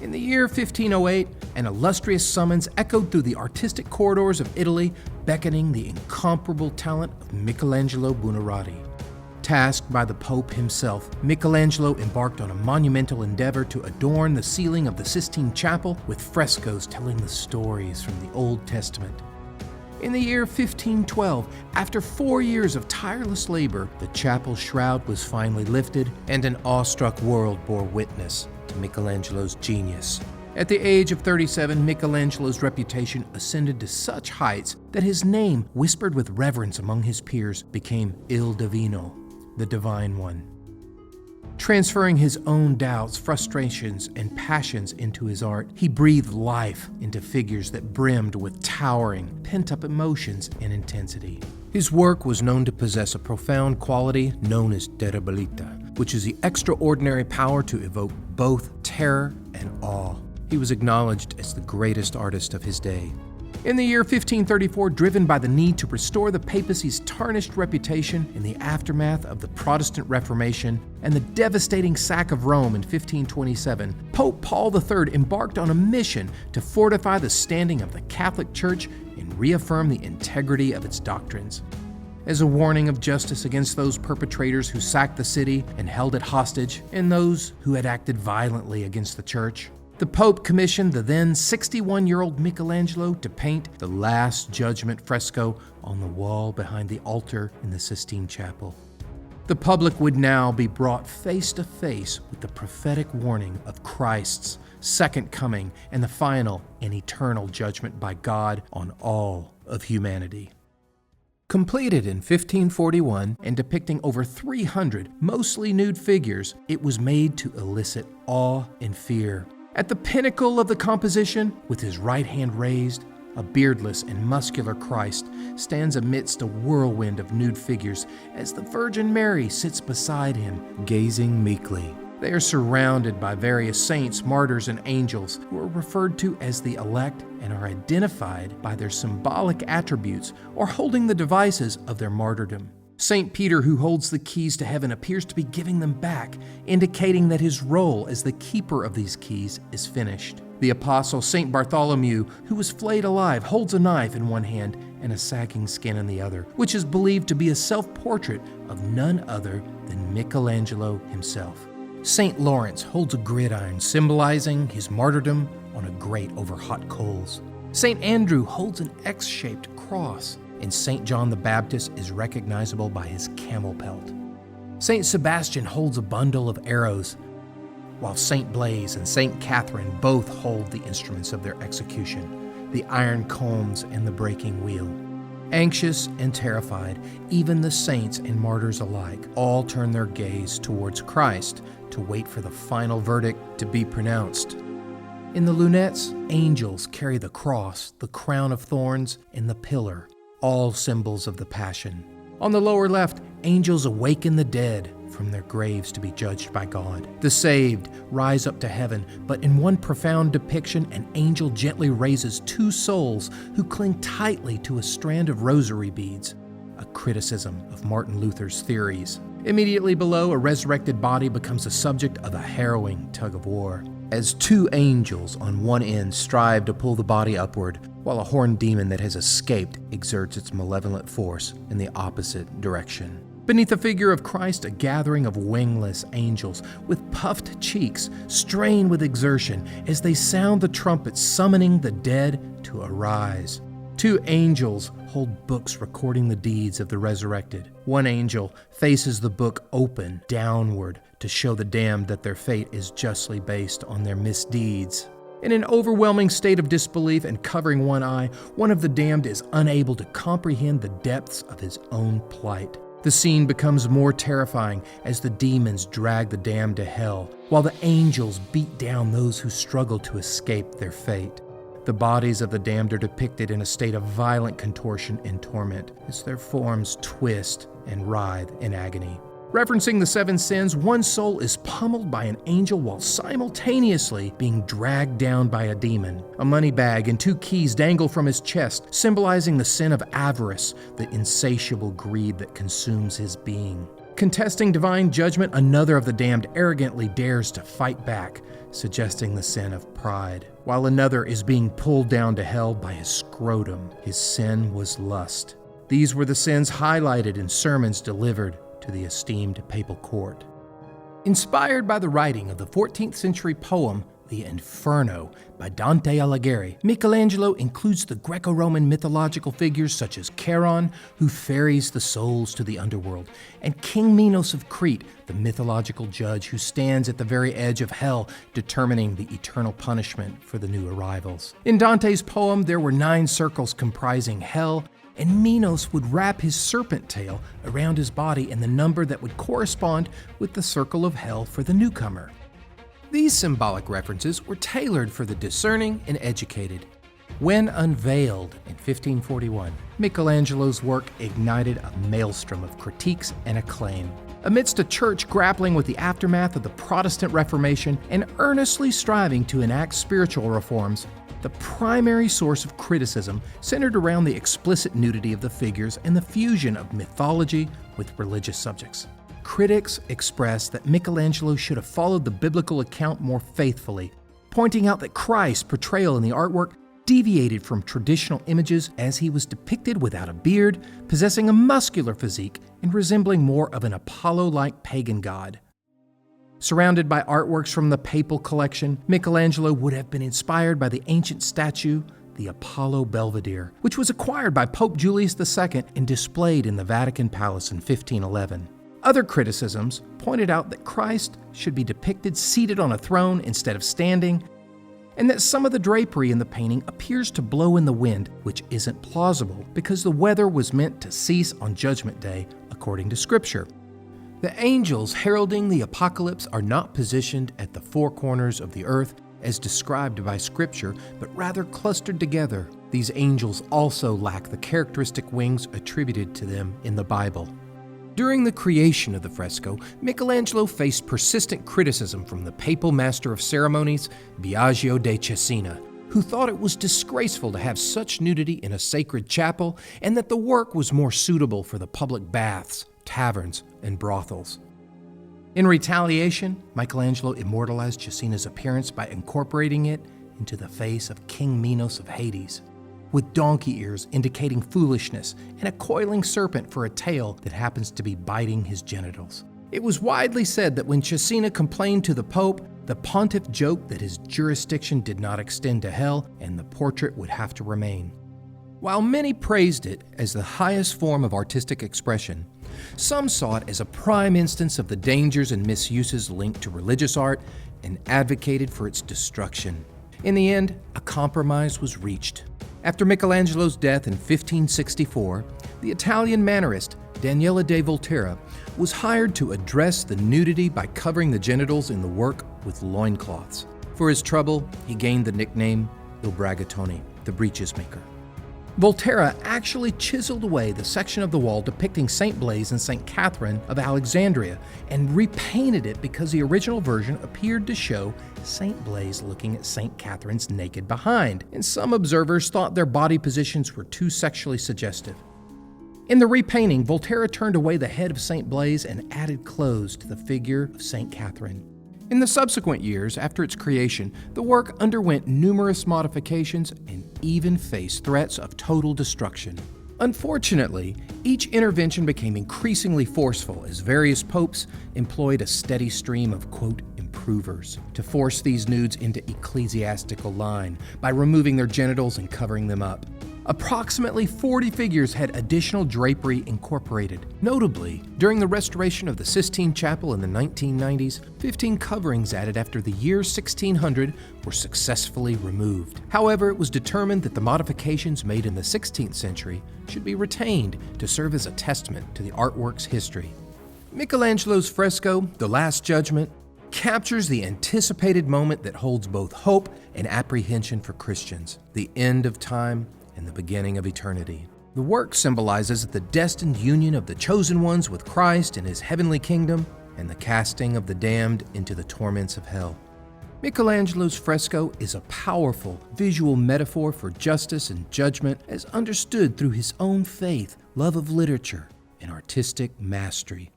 In the year 1508, an illustrious summons echoed through the artistic corridors of Italy, beckoning the incomparable talent of Michelangelo Buonarroti. Tasked by the Pope himself, Michelangelo embarked on a monumental endeavor to adorn the ceiling of the Sistine Chapel with frescoes telling the stories from the Old Testament. In the year 1512, after 4 years of tireless labor, the chapel's shroud was finally lifted, and an awestruck world bore witness to Michelangelo's genius. At the age of 37, Michelangelo's reputation ascended to such heights that his name, whispered with reverence among his peers, became Il Divino, the Divine One. Transferring his own doubts, frustrations, and passions into his art, he breathed life into figures that brimmed with towering, pent-up emotions and intensity. His work was known to possess a profound quality known as terribilità, which is the extraordinary power to evoke both terror and awe. He was acknowledged as the greatest artist of his day. In the year 1534, driven by the need to restore the papacy's tarnished reputation in the aftermath of the Protestant Reformation and the devastating sack of Rome in 1527, Pope Paul III embarked on a mission to fortify the standing of the Catholic Church and reaffirm the integrity of its doctrines. As a warning of justice against those perpetrators who sacked the city and held it hostage, and those who had acted violently against the Church, the Pope commissioned the then 61-year-old Michelangelo to paint the Last Judgement fresco on the wall behind the altar in the Sistine Chapel. The public would now be brought face to face with the prophetic warning of Christ's second coming and the final and eternal judgment by God on all of humanity. Completed in 1541 and depicting over 300 mostly nude figures, it was made to elicit awe and fear. At the pinnacle of the composition, with his right hand raised, a beardless and muscular Christ stands amidst a whirlwind of nude figures as the Virgin Mary sits beside him, gazing meekly. They are surrounded by various saints, martyrs, and angels who are referred to as the elect and are identified by their symbolic attributes or holding the devices of their martyrdom. St. Peter, who holds the keys to heaven, appears to be giving them back, indicating that his role as the keeper of these keys is finished. The apostle St. Bartholomew, who was flayed alive, holds a knife in one hand and a sagging skin in the other, which is believed to be a self-portrait of none other than Michelangelo himself. St. Lawrence holds a gridiron symbolizing his martyrdom on a grate over hot coals. St. Andrew holds an X-shaped cross, and St. John the Baptist is recognizable by his camel pelt. St. Sebastian holds a bundle of arrows, while St. Blaise and St. Catherine both hold the instruments of their execution, the iron combs and the breaking wheel. Anxious and terrified, even the saints and martyrs alike all turn their gaze towards Christ to wait for the final verdict to be pronounced. In the lunettes, angels carry the cross, the crown of thorns, and the pillar, all symbols of the Passion. On the lower left, angels awaken the dead from their graves to be judged by God. The saved rise up to heaven, but in one profound depiction, an angel gently raises two souls who cling tightly to a strand of rosary beads, a criticism of Martin Luther's theories. Immediately below, a resurrected body becomes the subject of a harrowing tug-of-war, as two angels on one end strive to pull the body upward, while a horned demon that has escaped exerts its malevolent force in the opposite direction. Beneath the figure of Christ, a gathering of wingless angels with puffed cheeks strain with exertion as they sound the trumpet summoning the dead to arise. Two angels hold books recording the deeds of the resurrected. One angel faces the book open downward to show the damned that their fate is justly based on their misdeeds. In an overwhelming state of disbelief and covering one eye, one of the damned is unable to comprehend the depths of his own plight. The scene becomes more terrifying as the demons drag the damned to hell, while the angels beat down those who struggle to escape their fate. The bodies of the damned are depicted in a state of violent contortion and torment as their forms twist and writhe in agony. Referencing the seven sins, one soul is pummeled by an angel while simultaneously being dragged down by a demon. A money bag and two keys dangle from his chest, symbolizing the sin of avarice, the insatiable greed that consumes his being. Contesting divine judgment, another of the damned arrogantly dares to fight back, suggesting the sin of pride, while another is being pulled down to hell by his scrotum. His sin was lust. These were the sins highlighted in sermons delivered to the esteemed papal court. Inspired by the writing of the 14th century poem The Inferno by Dante Alighieri, Michelangelo includes the Greco-Roman mythological figures such as Charon, who ferries the souls to the underworld, and King Minos of Crete, the mythological judge who stands at the very edge of hell, determining the eternal punishment for the new arrivals. In Dante's poem, there were 9 circles comprising hell, and Minos would wrap his serpent tail around his body in the number that would correspond with the circle of hell for the newcomer. These symbolic references were tailored for the discerning and educated. When unveiled in 1541, Michelangelo's work ignited a maelstrom of critiques and acclaim. Amidst a church grappling with the aftermath of the Protestant Reformation and earnestly striving to enact spiritual reforms, the primary source of criticism centered around the explicit nudity of the figures and the fusion of mythology with religious subjects. Critics expressed that Michelangelo should have followed the biblical account more faithfully, pointing out that Christ's portrayal in the artwork deviated from traditional images as he was depicted without a beard, possessing a muscular physique, and resembling more of an Apollo-like pagan god. Surrounded by artworks from the papal collection, Michelangelo would have been inspired by the ancient statue, the Apollo Belvedere, which was acquired by Pope Julius II and displayed in the Vatican Palace in 1511. Other criticisms pointed out that Christ should be depicted seated on a throne instead of standing, and that some of the drapery in the painting appears to blow in the wind, which isn't plausible because the weather was meant to cease on Judgment Day, according to Scripture. The angels heralding the apocalypse are not positioned at the four corners of the earth as described by Scripture, but rather clustered together. These angels also lack the characteristic wings attributed to them in the Bible. During the creation of the fresco, Michelangelo faced persistent criticism from the papal master of ceremonies, Biagio da Cesena, who thought it was disgraceful to have such nudity in a sacred chapel and that the work was more suitable for the public baths, taverns, and brothels. In retaliation, Michelangelo immortalized Cesena's appearance by incorporating it into the face of King Minos of Hades, with donkey ears indicating foolishness and a coiling serpent for a tail that happens to be biting his genitals. It was widely said that when Cesena complained to the Pope, the pontiff joked that his jurisdiction did not extend to hell and the portrait would have to remain. While many praised it as the highest form of artistic expression, some saw it as a prime instance of the dangers and misuses linked to religious art and advocated for its destruction. In the end, a compromise was reached. After Michelangelo's death in 1564, the Italian Mannerist Daniele da Volterra was hired to address the nudity by covering the genitals in the work with loincloths. For his trouble, he gained the nickname Il Bragattone, the breeches maker. Volterra actually chiseled away the section of the wall depicting St. Blaise and St. Catherine of Alexandria and repainted it because the original version appeared to show St. Blaise looking at St. Catherine's naked behind, and some observers thought their body positions were too sexually suggestive. In the repainting, Volterra turned away the head of St. Blaise and added clothes to the figure of St. Catherine. In the subsequent years after its creation, the work underwent numerous modifications and even faced threats of total destruction. Unfortunately, each intervention became increasingly forceful as various popes employed a steady stream of, quote, improvers to force these nudes into ecclesiastical line by removing their genitals and covering them up. Approximately 40 figures had additional drapery incorporated. Notably, during the restoration of the Sistine Chapel in the 1990s, 15 coverings added after the year 1600 were successfully removed. However, it was determined that the modifications made in the 16th century should be retained to serve as a testament to the artwork's history. Michelangelo's fresco, The Last Judgment, captures the anticipated moment that holds both hope and apprehension for Christians, the end of time and the beginning of eternity. The work symbolizes the destined union of the chosen ones with Christ in his heavenly kingdom and the casting of the damned into the torments of hell. Michelangelo's fresco is a powerful visual metaphor for justice and judgment as understood through his own faith, love of literature, and artistic mastery.